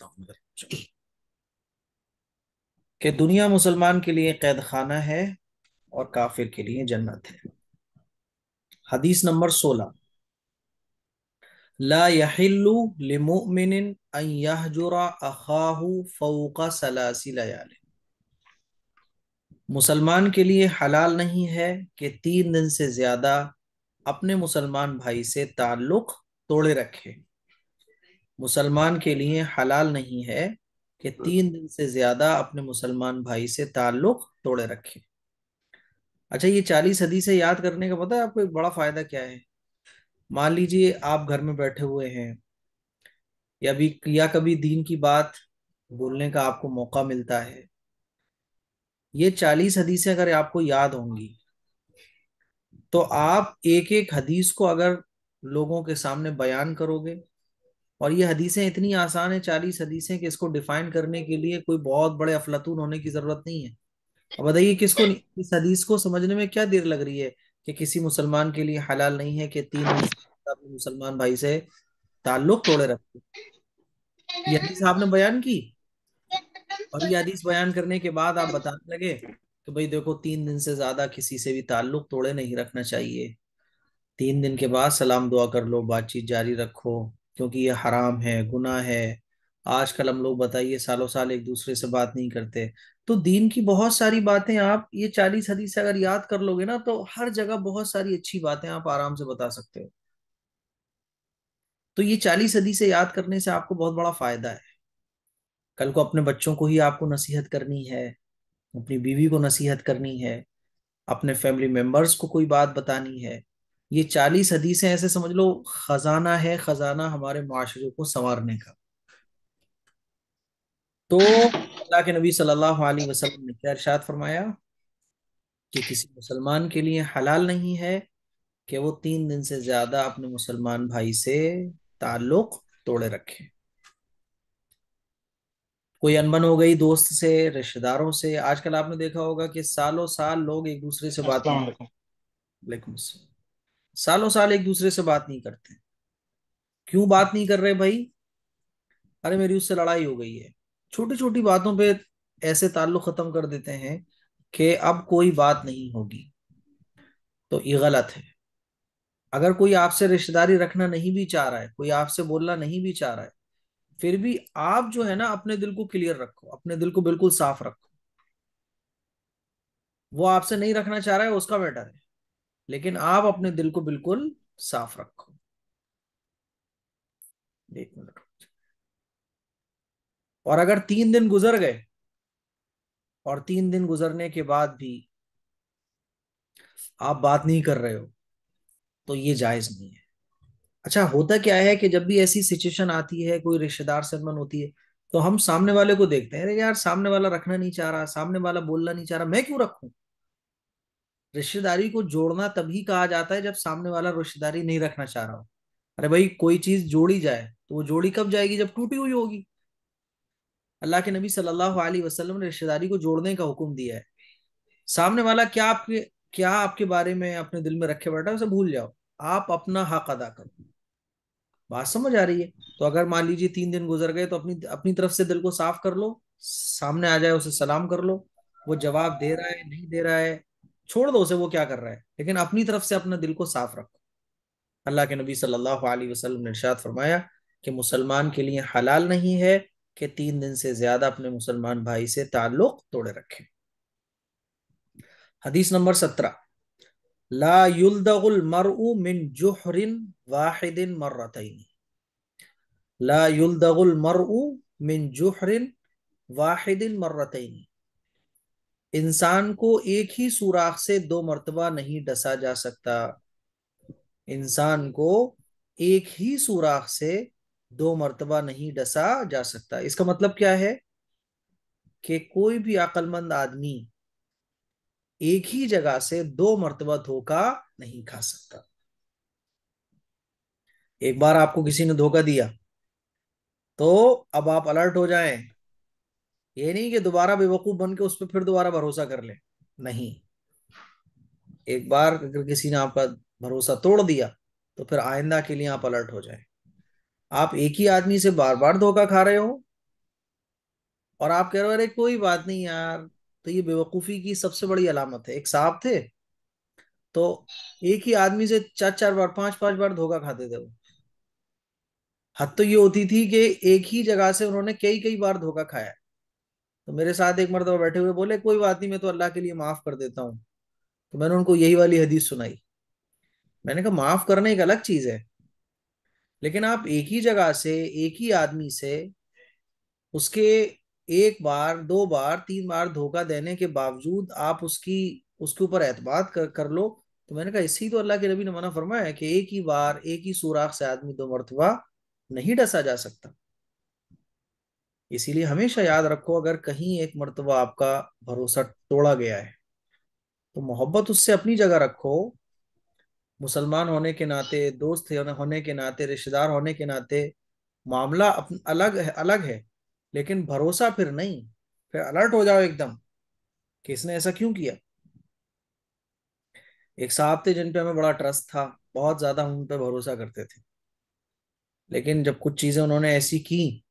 हूँ कि दुनिया मुसलमान के लिए कैद खाना है और काफिर के लिए जन्नत है। हदीस नंबर 16। ला यहिल्लु लिमुमिनिन अन यहजुरा अखाहु फौका सलासी लयालिन। मुसलमान के लिए हलाल नहीं है कि 3 दिन से ज्यादा अपने मुसलमान भाई से ताल्लुक तोड़े रखे। मुसलमान के लिए हलाल नहीं है कि 3 दिन से ज्यादा अपने मुसलमान भाई से ताल्लुक तोड़े रखे। अच्छा, ये 40 हदीसें याद करने का पता है आपको एक बड़ा फायदा क्या है? मान लीजिए आप घर में बैठे हुए हैं या कभी दीन की बात बोलने का आपको मौका मिलता है। ये 40 हदीसें अगर आपको याद होंगी तो आप एक एक हदीस को अगर लोगों के सामने बयान करोगे। और ये हदीसें इतनी आसान है, 40 हदीसें, कि इसको डिफाइन करने के लिए कोई बहुत बड़े अफलातून होने की जरूरत नहीं है। अब बताइए किसको नहीं, इस हदीस को समझने में क्या देर लग रही है कि किसी मुसलमान के लिए हलाल नहीं है कि 3 दिन से अपने मुसलमान भाई से ताल्लुक तोड़े रखे। ये हदीस आपने बयान की और ये हदीस बयान करने के बाद आप बताने लगे कि भाई देखो 3 दिन से ज्यादा किसी से भी ताल्लुक तोड़े नहीं रखना चाहिए। 3 दिन के बाद सलाम दुआ कर लो, बातचीत जारी रखो, क्योंकि ये हराम है, गुनाह है। आजकल हम लोग बताइए सालों साल एक दूसरे से बात नहीं करते। तो दीन की बहुत सारी बातें आप ये 40 हदीस अगर याद कर लोगे ना तो हर जगह बहुत सारी अच्छी बातें आप आराम से बता सकते हो। तो ये 40 हदीसें याद करने से आपको बहुत बड़ा फायदा है। कल को अपने बच्चों को ही आपको नसीहत करनी है, अपनी बीवी को नसीहत करनी है, अपने फैमिली मेंबर्स को कोई बात बतानी है। ये 40 हदीसें ऐसे समझ लो खजाना है, खजाना हमारे माशरे को संवारने का। तो अल्लाह के नबी सल्लल्लाहु अलैहि वसल्लम ने क्या इरशाद फरमाया कि किसी मुसलमान के लिए हलाल नहीं है कि वो 3 दिन से ज्यादा अपने मुसलमान भाई से ताल्लुक तोड़े रखे। कोई अनबन हो गई दोस्त से, रिश्तेदारों से, आजकल आपने देखा होगा कि सालों साल लोग एक दूसरे से बात अस्सलाम नहीं। वालेकुम। वालेकुम अस्सलाम। सालों साल एक दूसरे से बात नहीं करते। क्यों बात नहीं कर रहे भाई? अरे मेरी उससे लड़ाई हो गई है। छोटी छोटी बातों पे ऐसे ताल्लुक खत्म कर देते हैं कि अब कोई बात नहीं होगी। तो ये गलत है। अगर कोई आपसे रिश्तेदारी रखना नहीं भी चाह रहा है, कोई आपसे बोलना नहीं भी चाह रहा है, फिर भी आप जो है ना अपने दिल को क्लियर रखो, अपने दिल को बिल्कुल साफ रखो। वो आपसे नहीं रखना चाह रहा है उसका मैटर है, लेकिन आप अपने दिल को बिल्कुल साफ रखो। एक मिनट। और अगर 3 दिन गुजर गए और 3 दिन गुजरने के बाद भी आप बात नहीं कर रहे हो तो ये जायज नहीं है। अच्छा, होता क्या है कि जब भी ऐसी सिचुएशन आती है, कोई रिश्तेदार से अनबन होती है, तो हम सामने वाले को देखते हैं, अरे यार सामने वाला रखना नहीं चाह रहा, सामने वाला बोलना नहीं चाह रहा, मैं क्यों रखूं? रिश्तेदारी को जोड़ना तभी कहा जाता है जब सामने वाला रिश्तेदारी नहीं रखना चाह रहा हो। अरे भाई कोई चीज जोड़ी जाए तो वो जोड़ी कब जाएगी? जब टूटी हुई होगी। अल्लाह के नबी सल्लल्लाहु अलैहि वसल्लम ने रिश्तेदारी को जोड़ने का हुक्म दिया है। सामने वाला क्या आपके बारे में अपने दिल में रखे बैठा है, उसे भूल जाओ। आप अपना हक अदा करो। बात समझ आ रही है? तो अगर मान लीजिए 3 दिन गुजर गए तो अपनी अपनी तरफ से दिल को साफ कर लो। सामने आ जाए उसे सलाम कर लो। वो जवाब दे रहा है नहीं दे रहा है, छोड़ दो उसे, वो क्या कर रहा है, लेकिन अपनी तरफ से अपना दिल को साफ रखो। अल्लाह के नबी सल्लल्लाहु अलैहि वसल्लम ने इरशाद फरमाया कि मुसलमान के लिए हलाल नहीं है कि 3 दिन से ज्यादा अपने मुसलमान भाई से ताल्लुक तोड़े रखे। हदीस नंबर 17। ला युल्दगुल मरउ मिन जुहरिन वाहिदिन मर्रतैन। ला युल्दगुल मरउ मिन जुहरिन वाहिदिन मर्रतैन। इंसान को एक ही सुराख से 2 मर्तबा नहीं डसा जा सकता। इंसान को एक ही सुराख से 2 मर्तबा नहीं डसा जा सकता। इसका मतलब क्या है कि कोई भी अक्लमंद आदमी एक ही जगह से 2 मर्तबा धोखा नहीं खा सकता। एक बार आपको किसी ने धोखा दिया तो अब आप अलर्ट हो जाएं। ये नहीं कि दोबारा बेवकूफ बन के उस पर फिर दोबारा भरोसा कर ले। नहीं। एक बार अगर किसी ने आपका भरोसा तोड़ दिया तो फिर आइंदा के लिए आप अलर्ट हो जाएं। आप एक ही आदमी से बार बार धोखा खा रहे हो और आप कह रहे हो अरे कोई बात नहीं यार। तो ये बेवकूफी की सबसे बड़ी अलामत है। एक साहब थे, तो एक ही आदमी से चार चार बार, पांच पांच बार धोखा खाते थे वो। हद तो ये होती थी कि एक ही जगह से उन्होंने कई कई बार धोखा खाया। तो मेरे साथ एक मर्तबा बैठे हुए बोले कोई बात नहीं, मैं तो अल्लाह के लिए माफ कर देता हूँ। तो मैंने उनको यही वाली हदीस सुनाई। मैंने कहा माफ करना एक अलग चीज है, लेकिन आप एक ही जगह से, एक ही आदमी से उसके एक बार, दो बार, तीन बार धोखा देने के बावजूद आप उसके ऊपर एतबार कर लो। तो मैंने कहा इसी तो अल्लाह के नबी ने मना फरमाया है कि एक ही बार, एक ही सुराख से आदमी दो मर्तबा नहीं डसा जा सकता। इसीलिए हमेशा याद रखो, अगर कहीं एक मर्तबा आपका भरोसा तोड़ा गया है तो मोहब्बत उससे अपनी जगह रखो। मुसलमान होने के नाते, दोस्त होने के नाते, रिश्तेदार होने के नाते मामला अलग है, अलग है। लेकिन भरोसा फिर नहीं। फिर अलर्ट हो जाओ एकदम कि इसने ऐसा क्यों किया। एक साहब थे जिन पे हमें बड़ा ट्रस्ट था, बहुत ज्यादा हम उन पे भरोसा करते थे। लेकिन जब कुछ चीजें उन्होंने ऐसी की,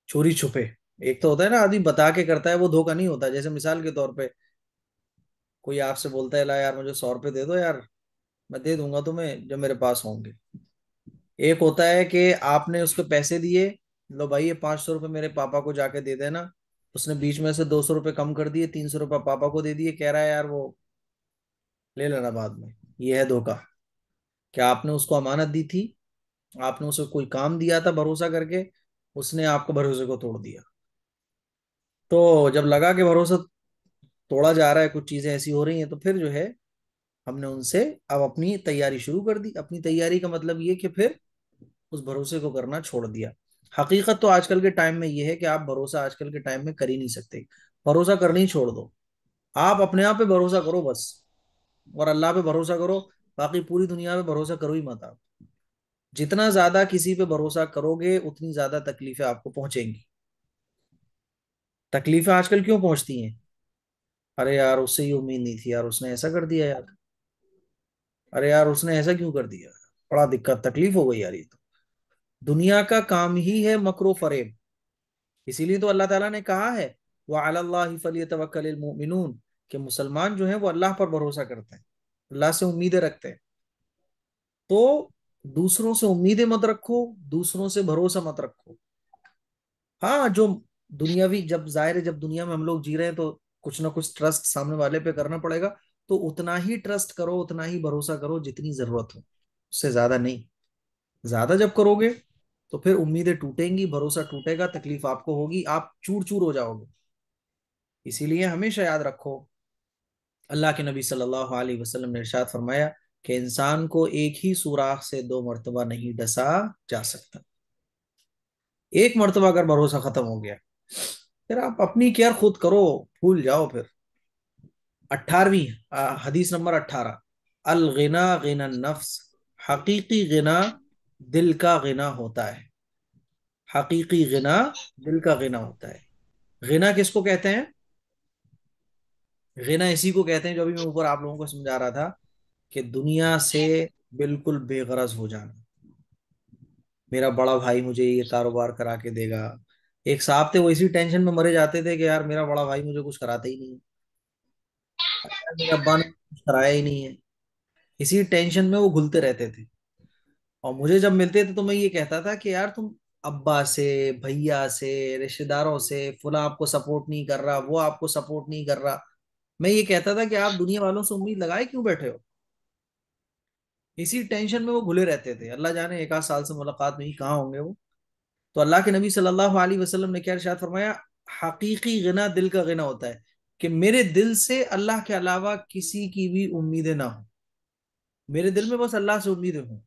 चोरी छुपे, एक तो होता है ना आदमी बता के करता है, वो धोखा नहीं होता। जैसे मिसाल के तौर पे कोई आपसे बोलता है ला यार मुझे 100 रुपये दे दो यार, मैं दे दूंगा तुम्हें जब मेरे पास होंगे। एक होता है कि आपने उसको पैसे दिए, लो भाई ये 500 रुपये मेरे पापा को जाके दे देना। उसने बीच में से 200 रुपये कम कर दिए, 300 रुपये पापा को दे दिए, कह रहा है यार वो ले लेना बाद में। ये है धोखा। क्या आपने उसको अमानत दी थी, आपने उसे कोई काम दिया था भरोसा करके, उसने आपको भरोसे को तोड़ दिया। तो जब लगा कि भरोसा तोड़ा जा रहा है, कुछ चीजें ऐसी हो रही हैं, तो फिर जो है हमने उनसे अब अपनी तैयारी शुरू कर दी। अपनी तैयारी का मतलब ये कि फिर उस भरोसे को करना छोड़ दिया। हकीकत तो आजकल के टाइम में ये है कि आप भरोसा आजकल के टाइम में कर ही नहीं सकते। भरोसा करना ही छोड़ दो। आप अपने आप पे भरोसा करो बस, और अल्लाह पे भरोसा करो। बाकी पूरी दुनिया पे भरोसा करो ही मत आप। जितना ज्यादा किसी पे भरोसा करोगे उतनी ज्यादा तकलीफें आपको पहुंचेंगी। तकलीफें आजकल क्यों पहुंचती हैं? अरे यार उससे ये उम्मीद नहीं थी यार, उसने ऐसा कर दिया यार। अरे यार उसने ऐसा क्यों कर दिया। बड़ा दिक्कत तकलीफ हो गई यार। ये तो दुनिया का काम ही है मकरो फरेब। इसीलिए तो अल्लाह ताला ने कहा है व अलल्लाहि फलियतवक्कलिल मुमिनून, कि मुसलमान जो है वो अल्लाह पर भरोसा करते हैं, अल्लाह से उम्मीदें रखते हैं। तो दूसरों से उम्मीदें मत रखो, दूसरों से भरोसा मत रखो। हाँ, जो दुनियावी, जब जाहिर है जब दुनिया में हम लोग जी रहे हैं तो कुछ ना कुछ ट्रस्ट सामने वाले पे करना पड़ेगा। तो उतना ही ट्रस्ट करो, उतना ही भरोसा करो जितनी जरूरत हो, उससे ज्यादा नहीं। ज्यादा जब करोगे तो फिर उम्मीदें टूटेंगी, भरोसा टूटेगा, तकलीफ आपको होगी, आप चूर चूर हो जाओगे। इसीलिए हमेशा याद रखो, अल्लाह के नबी सल्लल्लाहु अलैहि वसल्लम ने इरशाद फरमाया कि इंसान को एक ही सुराख से दो मर्तबा नहीं डसा जा सकता। एक मर्तबा अगर भरोसा खत्म हो गया, फिर आप अपनी केयर खुद करो, भूल जाओ फिर। 18वीं हदीस नंबर 18, अल गिना गिना नफ्स, हकीकी गिना दिल का गिना होता है। हकीकी गिना दिल का गिना होता है। गिना किसको कहते हैं? गिना इसी को कहते हैं जो अभी मैं ऊपर आप लोगों को समझा रहा था, कि दुनिया से बिल्कुल बेगरज हो जाना। मेरा बड़ा भाई मुझे ये कारोबार करा के देगा। एक साहब थे, वो इसी टेंशन में मरे जाते थे कि यार मेरा बड़ा भाई मुझे कुछ कराता ही नहीं है, यार मेरे अब्बा ने कुछ कराया ही नहीं है। इसी टेंशन में वो घुलते रहते थे। और मुझे जब मिलते थे तो मैं ये कहता था कि यार तुम अब्बा से, भैया से, रिश्तेदारों से, फुला आपको सपोर्ट नहीं कर रहा, वो आपको सपोर्ट नहीं कर रहा। मैं ये कहता था कि आप दुनिया वालों से उम्मीद लगाए क्यों बैठे हो। इसी टेंशन में वो घुले रहते थे। अल्लाह जाने एक आध साल से मुलाकात नहीं, कहाँ होंगे वो। तो अल्लाह के नबी सल्लल्लाहु अलैहि वसल्लम ने क्या इरशाद फरमाया, हकीकी गिना दिल का गिना होता है, कि मेरे दिल से अल्लाह के अलावा किसी की भी उम्मीदें ना हो। मेरे दिल में बस अल्लाह से उम्मीदें हों।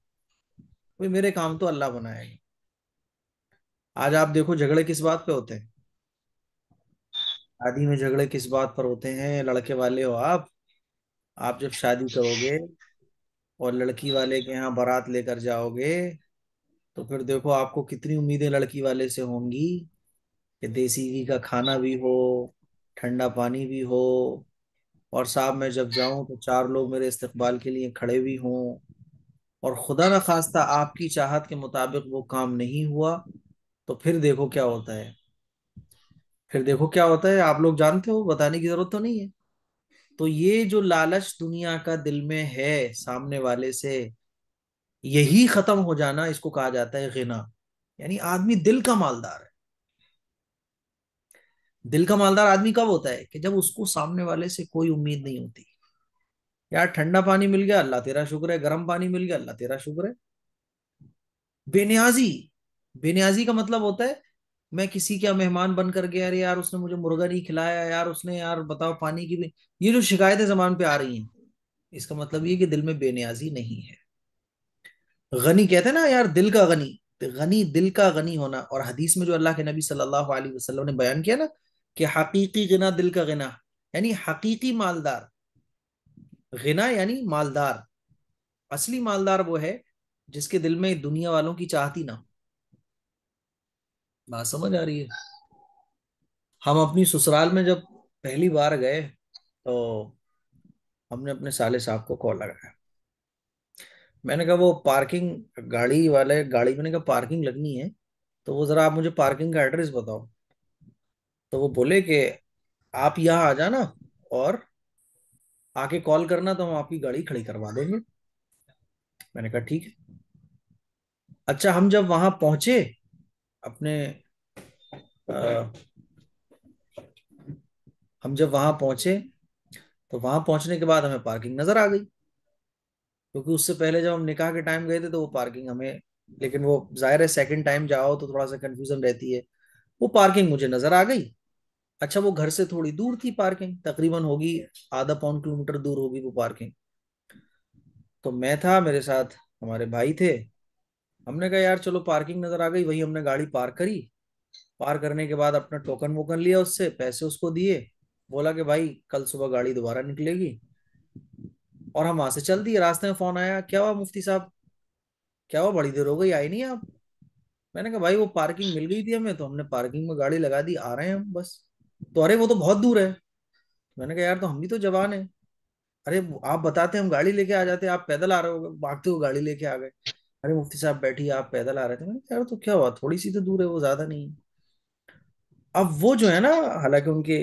कोई मेरे काम तो अल्लाह बनाएगा। आज आप देखो झगड़े किस बात पे होते हैं। शादी में झगड़े किस बात पर होते हैं? लड़के वाले हो आप जब शादी करोगे और लड़की वाले के यहाँ बारात लेकर जाओगे, तो फिर देखो आपको कितनी उम्मीदें लड़की वाले से होंगी, कि देसी घी का खाना भी हो, ठंडा पानी भी हो, और साहब मैं जब जाऊं तो चार लोग मेरे इस्तकबाल के लिए खड़े भी हों। और खुदा न खास्ता आपकी चाहत के मुताबिक वो काम नहीं हुआ, तो फिर देखो क्या होता है। फिर देखो क्या होता है, आप लोग जानते हो, बताने की जरूरत तो नहीं है। तो ये जो लालच दुनिया का दिल में है सामने वाले से, यही खत्म हो जाना, इसको कहा जाता है गिना। यानी आदमी दिल का मालदार है। दिल का मालदार आदमी कब होता है? कि जब उसको सामने वाले से कोई उम्मीद नहीं होती। यार ठंडा पानी मिल गया, अल्लाह तेरा शुक्र है। गर्म पानी मिल गया, अल्लाह तेरा शुक्र है। बेनियाजी। बेनियाजी का मतलब होता है, मैं किसी का मेहमान बन कर गया, अरे यार उसने मुझे मुर्गा नहीं खिलाया, यार उसने, यार बताओ पानी की भी। ये जो शिकायतें जबान पे आ रही हैं, इसका मतलब ये कि दिल में बेनियाजी नहीं है। गनी कहते हैं ना यार, दिल का गनी। तो गनी, दिल का गनी होना। और हदीस में जो अल्लाह के नबी सल्लल्लाहु अलैहि वसल्लम ने बयान किया ना, कि हकीकी गिना दिल का गिना, यानी हकीकी मालदार। गिना यानी मालदार। असली मालदार वो है जिसके दिल में दुनिया वालों की चाहती ना हो। बात समझ आ रही है? हम अपनी ससुराल में जब पहली बार गए, तो हमने अपने साले साहब को कॉल लगाया। मैंने कहा वो पार्किंग, गाड़ी वाले, गाड़ी, मैंने कहा पार्किंग लगनी है, तो वो जरा आप मुझे पार्किंग का एड्रेस बताओ। तो वो बोले कि आप यहाँ आ जाना, और आके कॉल करना, तो हम आपकी गाड़ी खड़ी करवा देंगे। मैंने कहा ठीक है। अच्छा, हम जब वहां पहुंचे अपने, अ, हम जब वहां पहुंचे, तो वहां पहुंचने के बाद हमें पार्किंग नजर आ गई। क्योंकि उससे पहले जब हम निकाह के टाइम गए थे, तो वो पार्किंग हमें, लेकिन वो जाहिर है सेकंड टाइम जाओ तो थोड़ा सा कंफ्यूजन रहती है। वो पार्किंग मुझे नजर आ गई। अच्छा, वो घर से थोड़ी दूर थी पार्किंग, तकरीबन होगी आधा पौन किलोमीटर दूर होगी वो पार्किंग। तो मैं था, मेरे साथ हमारे भाई थे। हमने कहा यार चलो, पार्किंग नजर आ गई, वही हमने गाड़ी पार्क करी। पार करने के बाद अपना टोकन वोकन लिया उससे, पैसे उसको दिए। बोला कि भाई कल सुबह गाड़ी दोबारा निकलेगी। और हम वहां से चल दिए। रास्ते में फोन आया, क्या हुआ मुफ्ती साहब, क्या हुआ, बड़ी देर हो गई, आई नहीं आप? मैंने कहा भाई वो पार्किंग मिल गई थी हमें, तो हमने पार्किंग में गाड़ी लगा दी, आ रहे हैं हम बस। तो अरे वो तो बहुत दूर है। मैंने कहा यार, तो हम भी तो जवान है। अरे आप बताते, हम गाड़ी लेके आ जाते, आप पैदल आ रहे हो, भागते हो गाड़ी लेके आ गए। अरे मुफ्ती साहब बैठिए, आप पैदल आ रहे थे। मैंने कहा यार तो क्या हुआ, थोड़ी सी तो दूर है, वो ज्यादा नहीं है। अब वो जो है ना, हालांकि उनके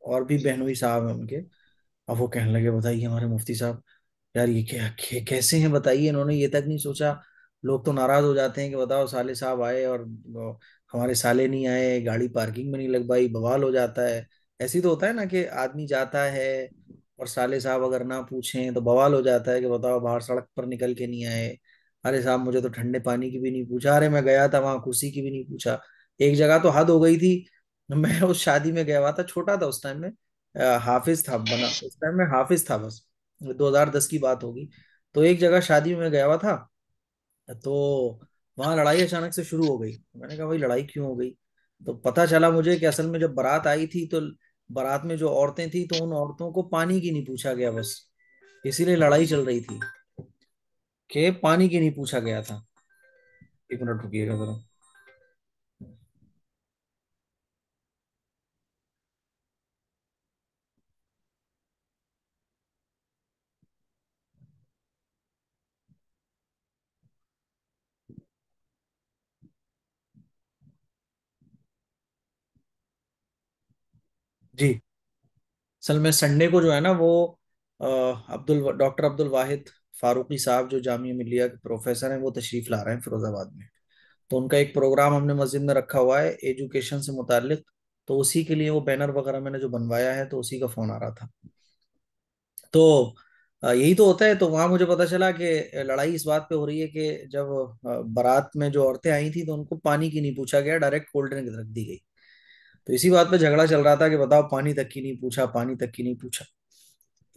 और भी बहनोई साहब हैं उनके, अब वो कहने लगे बताइए हमारे मुफ्ती साहब, यार ये क्या, कैसे हैं बताइए, इन्होंने ये तक नहीं सोचा। लोग तो नाराज हो जाते हैं कि बताओ साले साहब आए और हमारे साले नहीं आए, गाड़ी पार्किंग में नहीं लगवाई, बवाल हो जाता है। ऐसे तो होता है ना कि आदमी जाता है और साले साहब अगर ना पूछें तो बवाल हो जाता है कि बताओ बाहर सड़क पर निकल के नहीं आए। अरे साहब मुझे तो ठंडे पानी की भी नहीं पूछा, अरे मैं गया था वहां कुर्सी की भी नहीं पूछा। एक जगह तो हद हो गई थी। मैं उस शादी में गया हुआ था, छोटा था उस टाइम में, हाफिज था बना उस टाइम में, हाफिज था बस। 2010 की बात होगी। तो एक जगह शादी में गया हुआ था, तो वहां लड़ाई अचानक से शुरू हो गई। मैंने कहा भाई लड़ाई क्यों हो गई? तो पता चला मुझे कि असल में जब बारात आई थी, तो बारात में जो औरतें थी, तो उन औरतों को पानी की नहीं पूछा गया बस, इसीलिए लड़ाई चल रही थी, कि पानी की नहीं पूछा गया था। एक मिनट रुकिएगा जरा। जी। असल में संडे को जो है ना, वो डॉक्टर अब्दुल वाहिद फारूकी साहब, जो जामिया मिलिया के प्रोफेसर हैं, वो तशरीफ ला रहे हैं फिरोजाबाद में। तो उनका एक प्रोग्राम हमने मस्जिद में रखा हुआ है एजुकेशन से मुतालिक। तो उसी के लिए वो बैनर वगैरह मैंने जो बनवाया है, तो उसी का फोन आ रहा था। तो यही तो होता है। तो वहां मुझे पता चला कि लड़ाई इस बात पे हो रही है कि जब बारात में जो औरतें आई थी, तो उनको पानी की नहीं पूछा गया, डायरेक्ट कोल्ड ड्रिंक रख दी गई। तो इसी बात पे झगड़ा चल रहा था कि बताओ पानी तक की नहीं पूछा, पानी तक की नहीं पूछा।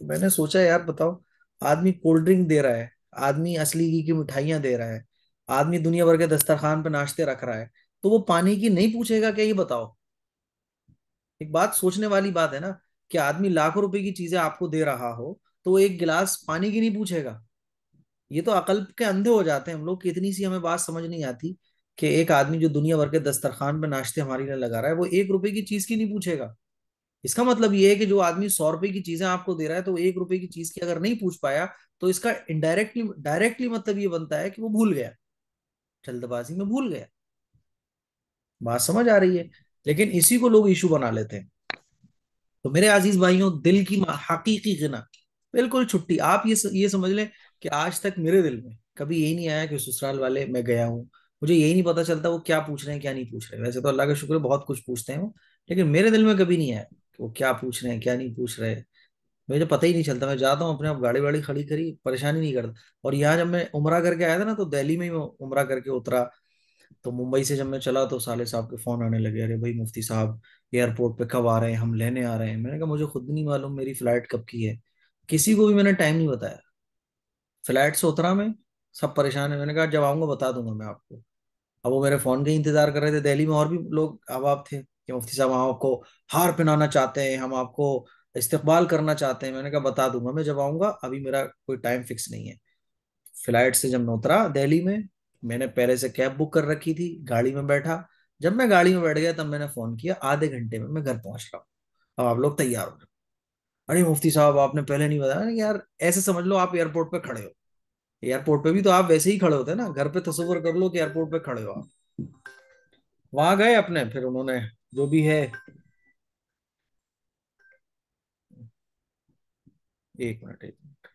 तो मैंने सोचा यार बताओ, आदमी कोल्ड ड्रिंक दे रहा है, आदमी असली घी की मिठाइयां दे रहा है, आदमी दुनिया भर के दस्तरखान पे नाश्ते रख रहा है, तो वो पानी की नहीं पूछेगा क्या? ये बताओ। एक बात सोचने वाली बात है ना, कि आदमी लाखों रुपए की चीजें आपको दे रहा हो, तो वो एक गिलास पानी की नहीं पूछेगा? ये तो अकल के अंधे हो जाते हैं हम लोग कि इतनी सी हमें बात समझ नहीं आती, कि एक आदमी जो दुनिया भर के दस्तरखान पे नाश्ते हमारे लिए लगा रहा है, वो 1 रुपए की चीज की नहीं पूछेगा। इसका मतलब ये है कि जो आदमी 100 रुपए की चीजें आपको दे रहा है, तो 1 रुपए की चीज की अगर नहीं पूछ पाया, तो इसका इनडायरेक्टली डायरेक्टली मतलब ये बनता है कि वो भूल गया, जल्दबाजी में भूल गया। बात समझ आ रही है? लेकिन इसी को लोग इशू बना लेते हैं। तो मेरे अजीज भाइयों, दिल की हकीकी गिना बिल्कुल छुट्टी। आप ये समझ लें कि आज तक मेरे दिल में कभी यही नहीं आया कि ससुराल वाले मैं गया हूँ, मुझे यही नहीं पता चलता वो क्या पूछ रहे हैं क्या नहीं पूछ रहे। वैसे तो अल्लाह का शुक्र है, बहुत कुछ पूछते हैं वो, लेकिन मेरे दिल में कभी नहीं आया कि वो क्या पूछ रहे हैं क्या नहीं पूछ रहे। मुझे पता ही नहीं चलता, मैं जाता हूँ अपने आप, गाड़ी वाड़ी खड़ी करी, परेशानी नहीं करता। और यहाँ जब मैं उमरा करके आया था ना, तो दिल्ली में ही मैं उमरा करके उतरा। तो मुंबई से जब मैं चला तो साले साहब के फोन आने लगे, अरे भाई मुफ्ती साहब एयरपोर्ट पे कब आ रहे हैं, हम लेने आ रहे हैं। मैंने कहा मुझे खुद नहीं मालूम मेरी फ्लाइट कब की है, किसी को भी मैंने टाइम नहीं बताया। फ्लाइट से उतरा मैं, सब परेशान है। मैंने कहा जब आऊंगा बता दूंगा मैं आपको। अब वो मेरे फोन का ही इंतजार कर रहे थे। दिल्ली में और भी लोग अहबाब थे कि मुफ्ती साहब हम आपको हार पहनाना चाहते हैं, हम आपको इस्तकबाल करना चाहते हैं। मैंने कहा बता दूंगा मैं जब आऊंगा, अभी मेरा कोई टाइम फिक्स नहीं है। फ्लाइट से जब मैं उतरा दिल्ली में, मैंने पहले से कैब बुक कर रखी थी, गाड़ी में बैठा। जब मैं गाड़ी में बैठ गया तब मैंने फोन किया, आधे घंटे में मैं घर पहुंच रहा हूँ, अब आप लोग तैयार हो जाओ। अरे मुफ्ती साहब आपने पहले नहीं बताया ना यार। ऐसे समझ लो आप एयरपोर्ट पे खड़े हो, एयरपोर्ट पे भी तो आप वैसे ही खड़े होते हैं ना, घर पे तस्वीर कर लो कि एयरपोर्ट पे खड़े हो आप। वहां गए अपने, फिर उन्होंने जो भी है, एक मिनट एक मिनट।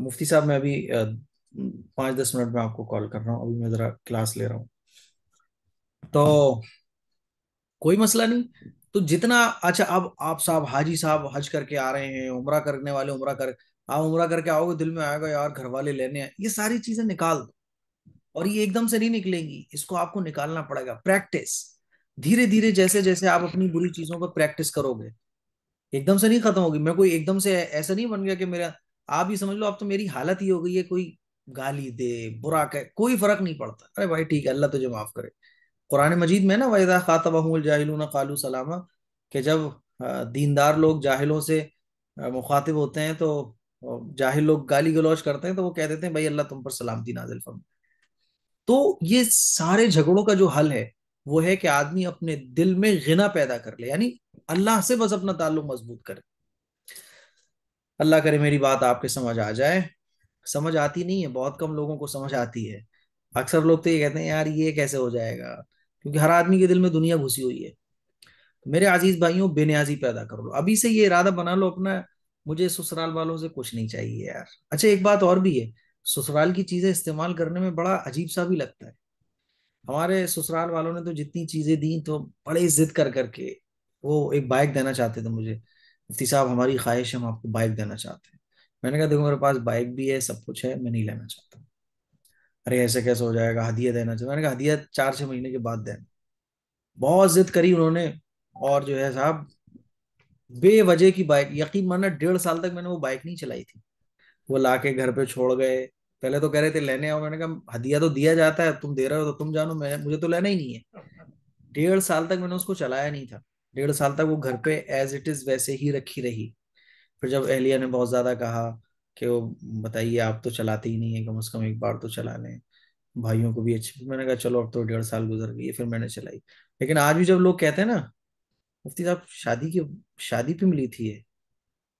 मुफ्ती साहब मैं अभी 5-10 मिनट में आपको कॉल कर रहा हूँ, अभी मैं जरा क्लास ले रहा हूँ। तो कोई मसला नहीं। तो जितना, अच्छा अब आप साहब हाजी साहब हज करके आ रहे हैं, उम्रा करने वाले उम्रा कर, आप उम्रा करके आओगे दिल में आएगा यार घर वाले लेने हैं, ये सारी चीजें निकाल दो। और ये एकदम से नहीं निकलेंगी, इसको आपको निकालना पड़ेगा, प्रैक्टिस। धीरे धीरे जैसे जैसे आप अपनी बुरी चीजों पर प्रैक्टिस करोगे, एकदम से नहीं खत्म होगी। मैं कोई एकदम से ऐसा नहीं बन गया कि मेरा, आप ही समझ लो अब तो मेरी हालत ही हो गई है, कोई गाली दे बुरा कहे कोई फर्क नहीं पड़ता, अरे भाई ठीक है अल्लाह तुझे माफ करे। कुरान मजीद में ना वैदा खातबहुमुल जाहिलून कालू सलामा, कि जब दीनदार लोग जाहिलों से मुखातिब होते हैं तो जाहिल लोग गाली गलौज करते हैं तो वो कह देते हैं भाई अल्लाह तुम पर सलामती नाजिल फरमा। तो ये सारे झगड़ों का जो हल है वो है कि आदमी अपने दिल में गिना पैदा कर ले, यानी अल्लाह से बस अपना ताल्लुक मजबूत करे। अल्लाह करे मेरी बात आपके समझ आ जाए। समझ आती नहीं है, बहुत कम लोगों को समझ आती है। अक्सर लोग तो ये कहते हैं यार ये कैसे हो जाएगा, क्योंकि हर आदमी के दिल में दुनिया घुसी हुई है। तो मेरे अजीज भाइयों, बेनियाजी पैदा कर लो, अभी से ये इरादा बना लो अपना, मुझे ससुराल वालों से कुछ नहीं चाहिए यार। अच्छा एक बात और भी है, ससुराल की चीजें इस्तेमाल करने में बड़ा अजीब सा भी लगता है। हमारे ससुराल वालों ने तो जितनी चीजें दी तो बड़े जिद कर करके, वो एक बाइक देना चाहते थे मुझे, मुफ्ती साहब हमारी ख्वाहिश है हम आपको बाइक देना चाहते हैं। मैंने कहा देखो मेरे पास बाइक भी है सब कुछ है, मैं नहीं लेना चाहता। अरे ऐसे कैसे हो जाएगा, हदिया देना चाहिए। मैंने कहा हदिया 4-6 महीने के बाद देना। बहुत जिद करी उन्होंने, और जो है साहब बेवजह की बाइक, यकीन मानना 1.5 साल तक मैंने वो बाइक नहीं चलाई थी। वो लाके घर पे छोड़ गए। पहले तो कह रहे थे लेने आओ, मैंने कहा हदिया तो दिया जाता है, तुम दे रहे हो तो तुम जानो, मैं मुझे तो लेना ही नहीं है। 1.5 साल तक मैंने उसको चलाया नहीं था। 1.5 साल तक वो घर पे एज इट इज वैसे ही रखी रही। फिर जब एहलिया ने बहुत ज्यादा कहा कि वो बताइए आप तो चलाते ही नहीं है, कम से कम एक बार तो चला लें, भाइयों को भी अच्छी, मैंने कहा चलो अब तो 1.5 साल गुजर गई है, फिर मैंने चलाई। लेकिन आज भी जब लोग कहते हैं ना मुफ्ती साहब शादी पे मिली थी ये,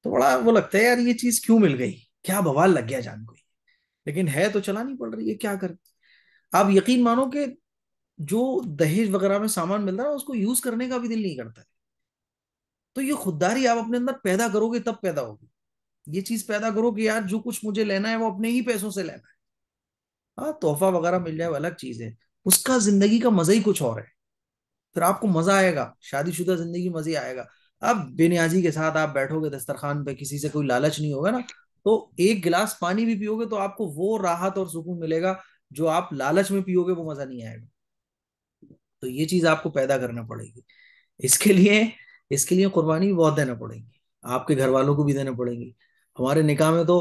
तो बड़ा वो लगता है यार ये चीज क्यों मिल गई, क्या बवाल लग गया जान को। लेकिन है तो चलानी पड़ रही है, क्या कर। आप यकीन मानो कि जो दहेज वगैरह में सामान मिलता है ना उसको यूज करने का भी दिल नहीं करता है। तो ये खुददारी आप अपने अंदर पैदा करोगे तब पैदा होगी। ये चीज पैदा करो कि यार जो कुछ मुझे लेना है वो अपने ही पैसों से लेना है। हाँ तोहफा वगैरह मिल जाए वो अलग चीज है, उसका जिंदगी का मजा ही कुछ और है। फिर आपको मजा आएगा, शादीशुदा जिंदगी मजे आएगा। अब बेनियाजी के साथ आप बैठोगे दस्तरखान पे, किसी से कोई लालच नहीं होगा ना, तो एक गिलास पानी भी पियोगे तो आपको वो राहत और सुकून मिलेगा जो आप लालच में पियोगे वो मजा नहीं आएगा। तो ये चीज आपको पैदा करना पड़ेगी। इसके लिए इसके लिए कुर्बानी भी बहुत देना पड़ेगी, आपके घर वालों को भी देना पड़ेगी। हमारे निकाह में तो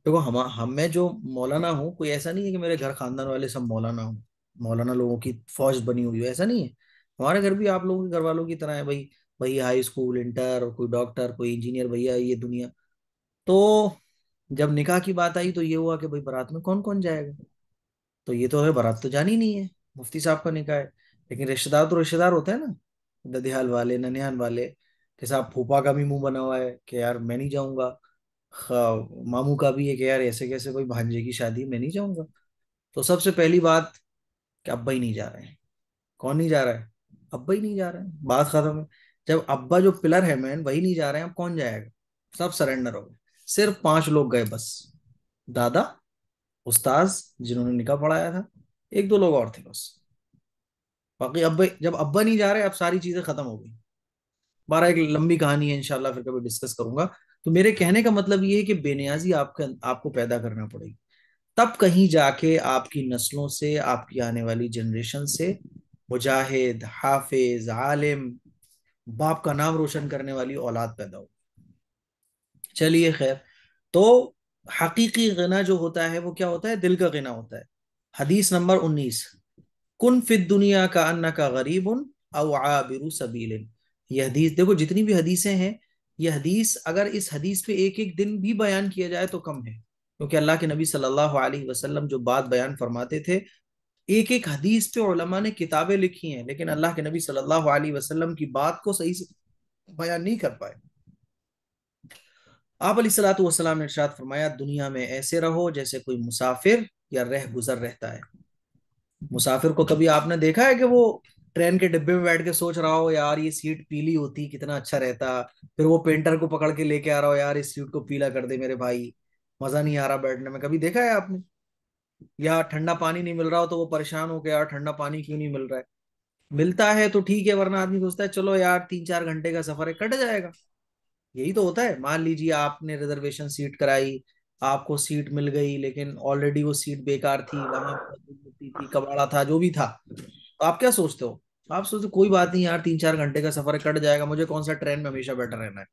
देखो, हम मैं जो मौलाना हूँ, कोई ऐसा नहीं है कि मेरे घर खानदान वाले सब मौलाना हूँ, मौलाना लोगों की फौज बनी हुई है, ऐसा नहीं है। हमारे घर भी आप लोगों के घर वालों की तरह है भाई, भाई हाई स्कूल इंटर, कोई डॉक्टर कोई इंजीनियर, भैया ये दुनिया। तो जब निकाह की बात आई तो ये हुआ कि भाई बारात में कौन कौन जाएगा। तो ये तो है, बारात तो जानी नहीं है, मुफ्ती साहब का निकाह है। लेकिन रिश्तेदार तो रिश्तेदार होते हैं ना, ददियाल वाले ननिहाल वाले के साथ। फूफा का भी मुंह बना हुआ है कि यार मैं नहीं जाऊंगा। मामू का भी है कि यार ऐसे कैसे कोई भांजे की शादी, मैं नहीं जाऊंगा। तो सबसे पहली बात कि अब्बा ही नहीं जा रहे हैं, कौन नहीं जा रहा है? अब्बा ही नहीं जा रहे हैं, बात खत्म है। जब अब्बा जो पिलर है मैन वही नहीं जा रहे हैं, अब कौन जाएगा? सब सरेंडर हो गए। सिर्फ 5 लोग गए बस। दादा, उस्ताज जिन्होंने निकाह पढ़ाया था, एक दो लोग और थे बस। बाकी अब्बा, जब अब्बा नहीं जा रहे अब सारी चीजें खत्म हो गई। बारह एक लंबी कहानी है, इंशाल्लाह फिर कभी डिस्कस करूंगा। तो मेरे कहने का मतलब ये है कि बेनियाजी आपको पैदा करना पड़ेगी, तब कहीं जाके आपकी नस्लों से, आपकी आने वाली जनरेशन से मुजाहिद, हाफिज, आलिम, बाप का नाम रोशन करने वाली औलाद पैदा हो। चलिए खैर। तो हकीकी गना जो होता है वो क्या होता है? दिल का गना होता है। हदीस नंबर 19, कुन फिद दुनिया का अन्ना का गरीबुन अव आबिरु सबीलिन। ये हदीस देखो, जितनी भी हदीसें हैं, ये हदीस अगर इस हदीस पे एक एक दिन भी बयान किया जाए तो कम है, क्योंकि अल्लाह के नबी सल्लल्लाहु अलैहि वसल्लम जो बात बयान फरमाते थे, एक एक हदीस पे उलमा ने किताबें लिखी हैं, लेकिन अल्लाह के नबी सल्लल्लाहु अलैहि वसल्लम की बात को सही से बयान नहीं कर पाए। आप अलैहिस्सलातु वस्सलाम ने इरशाद फरमाया, दुनिया में ऐसे रहो जैसे कोई मुसाफिर या रह गुजर रहता है। मुसाफिर को कभी आपने देखा है कि वो ट्रेन के डिब्बे में बैठ के सोच रहा हो, यार ये सीट पीली होती कितना अच्छा रहता, फिर वो पेंटर को पकड़ के लेके आ रहा हो, यार इस सीट को पीला कर दे मेरे भाई, मजा नहीं आ रहा बैठने में? कभी देखा है आपने? या ठंडा पानी नहीं मिल रहा हो तो वो परेशान हो गया, यार ठंडा पानी क्यों नहीं मिल रहा है? मिलता है तो ठीक है, वरना आदमी सोचता है चलो यार 3-4 घंटे का सफर है, कट जाएगा। यही तो होता है। मान लीजिए आपने रिजर्वेशन सीट कराई, आपको सीट मिल गई, लेकिन ऑलरेडी वो सीट बेकार थी, वहां बहुत धूल मिट्टी थी, कबाड़ा था, जो भी था। तो आप क्या सोचते हो? आप सोचते हो कोई बात नहीं यार, 3-4 घंटे का सफर है, कट जाएगा, मुझे कौन सा ट्रेन में हमेशा बैठा रहना है।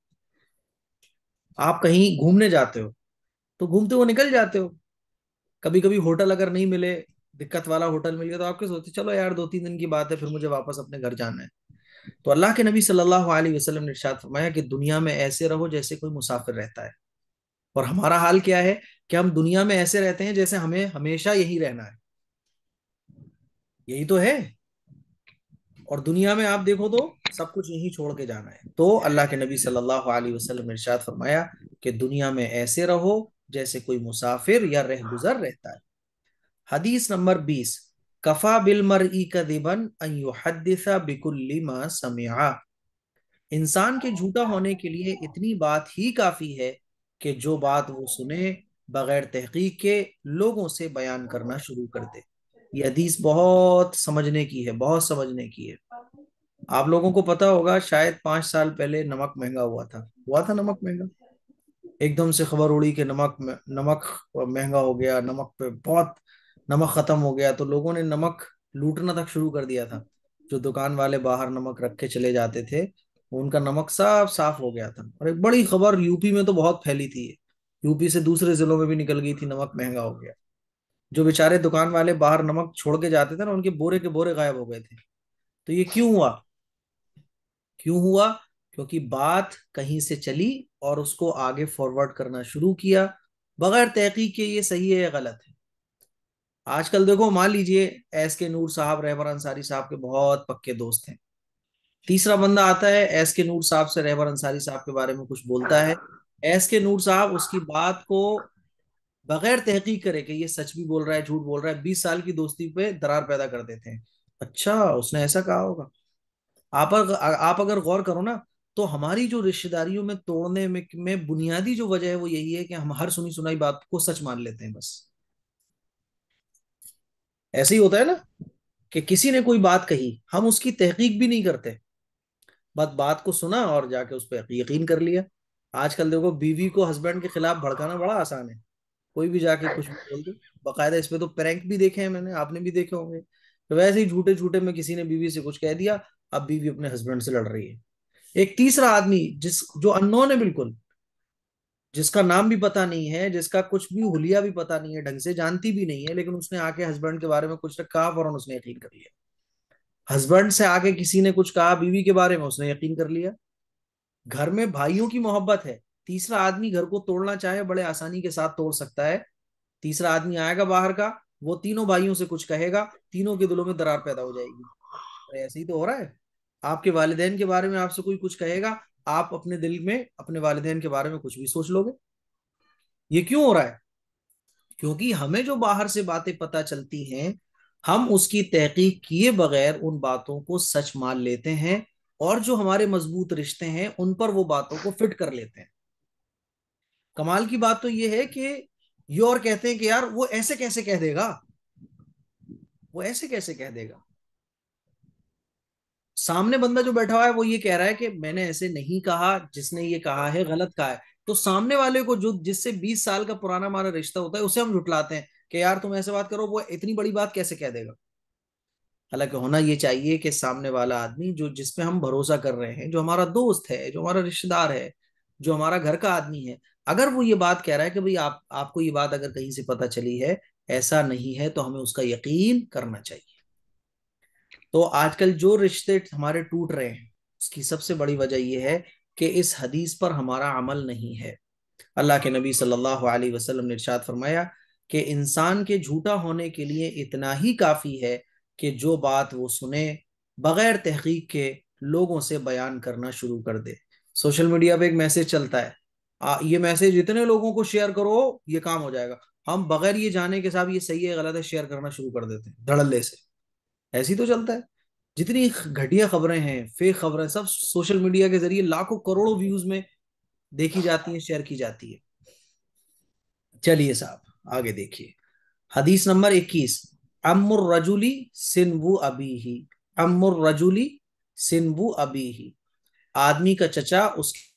आप कहीं घूमने जाते हो तो घूमते हुए निकल जाते हो। कभी कभी होटल अगर नहीं मिले, दिक्कत वाला होटल मिल गया, तो आप क्या सोचते हो? चलो यार 2-3 दिन की बात है, फिर मुझे वापस अपने घर जाना है। तो अल्लाह के नबी सल्लल्लाहु अलैहि वसल्लम ने इरशाद फरमाया कि दुनिया में ऐसे रहो जैसे कोई मुसाफिर रहता है। और हमारा हाल क्या है कि हम दुनिया में ऐसे रहते हैं जैसे हमें हमेशा यही रहना है। यही तो है। और दुनिया में आप देखो तो सब कुछ यही छोड़ के जाना है। तो अल्लाह के नबी सल्लल्लाहु अलैहि वसल्लम ने इरशाद फरमाया कि दुनिया में ऐसे रहो जैसे कोई मुसाफिर या रहगुजर रहता है। हदीस नंबर 20, कफा बिल मरई कदिबन अन युहद्दिसा बिकुल्ली मा समिआ। इंसान के झूठा होने के लिए इतनी बात ही काफी है कि जो बात वो सुने, बगैर तहकीक के लोगों से बयान करना शुरू कर दे। ये हदीस बहुत समझने की है, बहुत समझने की है। आप लोगों को पता होगा, शायद 5 साल पहले नमक महंगा हुआ था नमक महंगा। एकदम से खबर उड़ी कि नमक महंगा हो गया, नमक पे बहुत, नमक खत्म हो गया, तो लोगों ने नमक लूटना तक शुरू कर दिया था। जो दुकान वाले बाहर नमक रख के चले जाते थे, उनका नमक सब साफ हो गया था। और एक बड़ी खबर यूपी में तो बहुत फैली थी, यूपी से दूसरे जिलों में भी निकल गई थी, नमक महंगा हो गया। जो बेचारे दुकान वाले बाहर नमक छोड़ के जाते थे ना, उनके बोरे के बोरे गायब हो गए थे। तो ये क्यों हुआ? क्यों हुआ? क्योंकि बात कहीं से चली और उसको आगे फॉरवर्ड करना शुरू किया, बगैर तहकीक के ये सही है या गलत है। आजकल देखो, मान लीजिए एस के नूर साहब रहबर अंसारी साहब के बहुत पक्के दोस्त हैं। तीसरा बंदा आता है, एस के नूर साहब से रहबर अंसारी साहब के बारे में कुछ बोलता है। एस के नूर साहब उसकी बात को बगैर तहकीक करे कि ये सच भी बोल रहा है झूठ बोल रहा है, 20 साल की दोस्ती पे दरार पैदा कर देते हैं। अच्छा, उसने ऐसा कहा होगा। आप अगर गौर करो ना, तो हमारी जो रिश्तेदारियों में तोड़ने में बुनियादी जो वजह है वो यही है कि हम हर सुनी सुनाई बात को सच मान लेते हैं बस। ऐसे ही होता है ना, कि किसी ने कोई बात कही, हम उसकी तहकीक भी नहीं करते, बस बात को सुना और जाके उस पर यकीन कर लिया। आजकल देखो, बीवी को हस्बैंड के खिलाफ भड़काना बड़ा आसान है। कोई भी जाके कुछ भी बोल दे। बाकायदा इस पे तो प्रैंक भी देखे हैं मैंने, आपने भी देखे होंगे। तो वैसे ही झूठे झूठे में किसी ने बीवी से कुछ कह दिया, अब बीवी अपने हस्बैंड से लड़ रही है। एक तीसरा आदमी, जिस जो अननोन है बिल्कुल, जिसका नाम भी पता नहीं है, जिसका कुछ भी हुलिया भी पता नहीं है, ढंग से जानती भी नहीं है, लेकिन उसने आके हस्बैंड के बारे में कुछ कहा, फौरन उसने यकीन कर लिया। हस्बैंड से आके किसी ने कुछ कहा बीवी के बारे में, उसने यकीन कर लिया। घर में भाइयों की मोहब्बत है, तीसरा आदमी घर को तोड़ना चाहे बड़े आसानी के साथ तोड़ सकता है। तीसरा आदमी आएगा बाहर का, वो तीनों भाइयों से कुछ कहेगा, तीनों के दिलों में दरार पैदा हो जाएगी। तो ऐसे ही तो हो रहा है। आपके वालिदैन के बारे में आपसे कोई कुछ कहेगा, आप अपने दिल में अपने वालिदैन के बारे में कुछ भी सोच लोगे। ये क्यों हो रहा है? क्योंकि हमें जो बाहर से बातें पता चलती हैं, हम उसकी तहकीक किए बगैर उन बातों को सच मान लेते हैं, और जो हमारे मजबूत रिश्ते हैं उन पर वो बातों को फिट कर लेते हैं। कमाल की बात तो ये है कि ये और कहते हैं कि यार वो ऐसे कैसे कह देगा, वो ऐसे कैसे कह देगा। सामने बंदा जो बैठा हुआ है वो ये कह रहा है कि मैंने ऐसे नहीं कहा, जिसने ये कहा है गलत कहा है। तो सामने वाले को, जो जिससे 20 साल का पुराना हमारा रिश्ता होता है, उसे हम झुटलाते हैं कि यार तुम ऐसे बात करो, वो इतनी बड़ी बात कैसे कह देगा। हालांकि होना ये चाहिए कि सामने वाला आदमी जो, जिस पे हम भरोसा कर रहे हैं, जो हमारा दोस्त है, जो हमारा रिश्तेदार है, जो हमारा घर का आदमी है, अगर वो ये बात कह रहा है कि भाई आपको ये बात अगर कहीं से पता चली है, ऐसा नहीं है, तो हमें उसका यकीन करना चाहिए। तो आजकल जो रिश्ते हमारे टूट रहे हैं, उसकी सबसे बड़ी वजह यह है कि इस हदीस पर हमारा अमल नहीं है। अल्लाह के नबी सल्लल्लाहु अलैहि वसल्लम ने इरशाद फरमाया कि इंसान के झूठा होने के लिए इतना ही काफी है कि जो बात वो सुने, बगैर तहकीक के लोगों से बयान करना शुरू कर दे। सोशल मीडिया पे एक मैसेज चलता है, ये मैसेज इतने लोगों को शेयर करो, ये काम हो जाएगा। हम बगैर ये जाने के, साहब ये सही है गलत है, शेयर करना शुरू कर देते हैं धड़ल्ले से। ऐसे ही तो चलता है। जितनी घटिया खबरें हैं, फेक खबरें, सब सोशल मीडिया के जरिए लाखों करोड़ों व्यूज में देखी जाती हैं, शेयर की जाती है। चलिए साहब आगे देखिए। हदीस नंबर 21। अम्मुर रजुली सिनबू अबीही। अम्मुर रजुली सिनबू अबीही। आदमी का चचा उसके